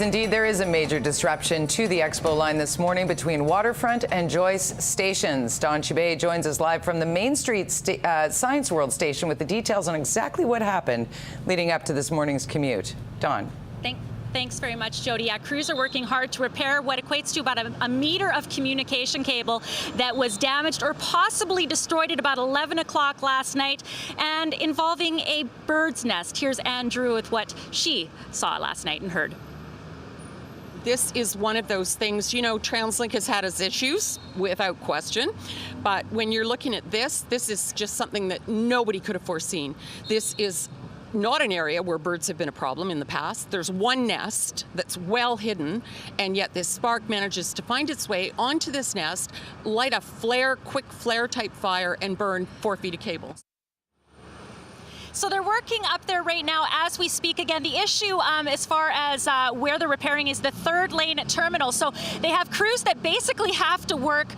Indeed, there is a major disruption to the Expo line this morning between Waterfront and Joyce stations. Dawn Chibay joins us live from the Main Street Science World station with the details on exactly what happened leading up to this morning's commute. Dawn. Thanks very much, Jody. Yeah, crews are working hard to repair what equates to about a meter of communication cable that was damaged or possibly destroyed at about 11 o'clock last night, and involving a bird's nest. Here's Andrew with what she saw last night and heard. This is one of those things, you know, TransLink has had its issues, without question, but when you're looking at this is just something that nobody could have foreseen. This is not an area where birds have been a problem in the past. There's one nest that's well hidden, and yet this spark manages to find its way onto this nest, light a quick flare type fire, and burn 4 feet of cable. So they're working up there right now as we speak. Again, the issue as far as where they're repairing is the third lane at Terminal. So they have crews that basically have to work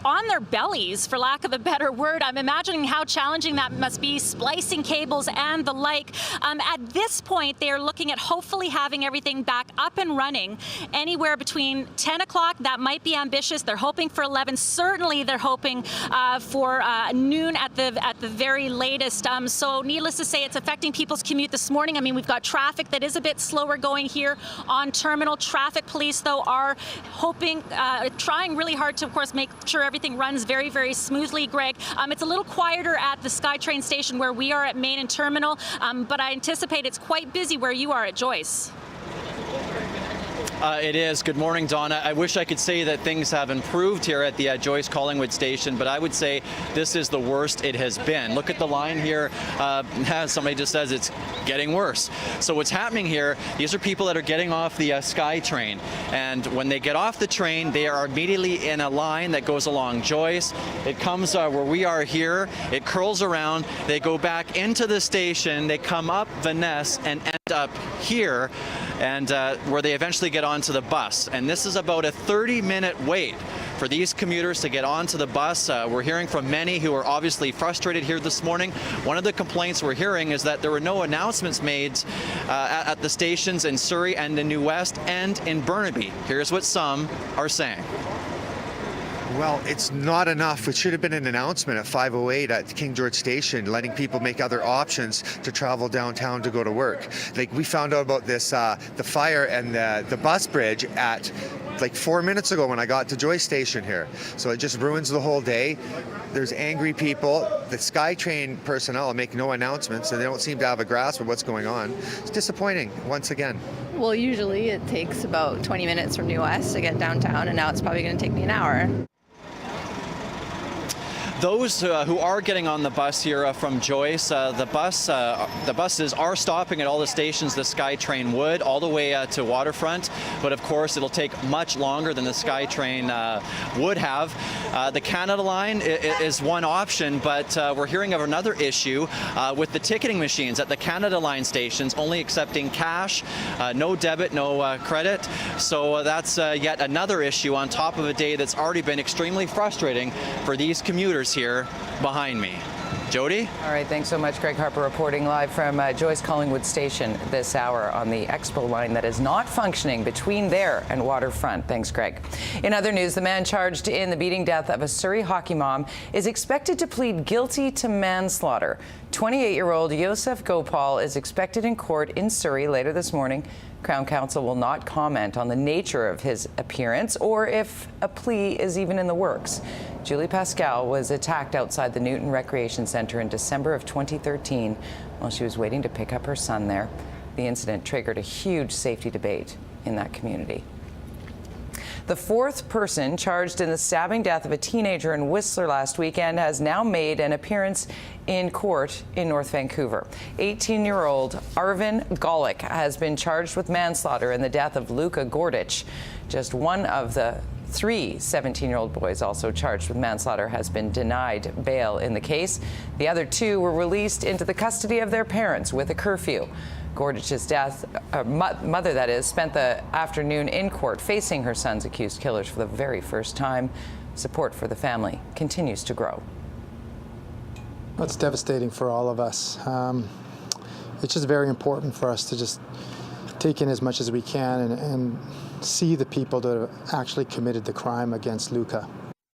on their bellies, for lack of a better word. I'm imagining how challenging that must be, splicing cables and the like. At this point, they are looking at hopefully having everything back up and running anywhere between 10 o'clock. That might be ambitious. They're hoping for 11. Certainly, they're hoping for noon at the very latest. So needless to say, it's affecting people's commute this morning. I mean, we've got traffic that is a bit slower going here on Terminal. Traffic police, though, are hoping, trying really hard to, of course, make sure everything runs very, very smoothly, Greg. It's a little quieter at the SkyTrain station where we are at Main and Terminal, but I anticipate it's quite busy where you are at Joyce. It is. Good morning, Donna. I wish I could say that things have improved here at the Joyce Collingwood station, but I would say this is the worst it has been. Look at the line here. Somebody just says it's getting worse. So what's happening here, these are people that are getting off the SkyTrain, and when they get off the train, they are immediately in a line that goes along Joyce. It comes where we are here. It curls around. They go back into the station. They come up Van Ness and end up here, and where they eventually get onto the bus. And this is about a 30-minute wait for these commuters to get onto the bus. We're hearing from many who are obviously frustrated here this morning. One of the complaints we're hearing is that there were no announcements made at the stations in Surrey and in New West and in Burnaby. Here's what some are saying. Well, it's not enough. It should have been an announcement at 5:08 at King George Station, letting people make other options to travel downtown to go to work. Like, we found out about this, the fire and the bus bridge at like 4 minutes ago when I got to Joyce Station here. So it just ruins the whole day. There's angry people. The SkyTrain personnel make no announcements, and they don't seem to have a grasp of what's going on. It's disappointing once again. Well, usually it takes about 20 minutes from New West to get downtown, and now it's probably going to take me an hour. Those who are getting on the bus here from Joyce, the buses are stopping at all the stations the SkyTrain would, all the way to Waterfront. But of course, it'll take much longer than the SkyTrain would have. The Canada line is one option, but we're hearing of another issue with the ticketing machines at the Canada line stations, only accepting cash, no debit, no credit. So that's yet another issue on top of a day that's already been extremely frustrating for these commuters here behind me. Jody? All right, thanks so much. Greg Harper reporting live from Joyce Collingwood Station this hour on the Expo line that is not functioning between there and Waterfront. Thanks, Greg. In other news, the man charged in the beating death of a Surrey hockey mom is expected to plead guilty to manslaughter. 28-year-old Yosef Gopal is expected in court in Surrey later this morning. Crown Counsel will not comment on the nature of his appearance or if a plea is even in the works. Julie Pascal was attacked outside the Newton Recreation Centre in December of 2013 while she was waiting to pick up her son there. The incident triggered a huge safety debate in that community. The fourth person charged in the stabbing death of a teenager in Whistler last weekend has now made an appearance in court in North Vancouver. 18-year-old Arvin Golick has been charged with manslaughter in the death of Luka Gordich. Just one of the three 17-year-old boys also charged with manslaughter has been denied bail in the case. The other two were released into the custody of their parents with a curfew. Gordich's mother, that is, spent the afternoon in court facing her son's accused killers for the very first time. Support for the family continues to grow. It's devastating for all of us. It's just very important for us to just take in as much as we can and see the people that have actually committed the crime against Luca.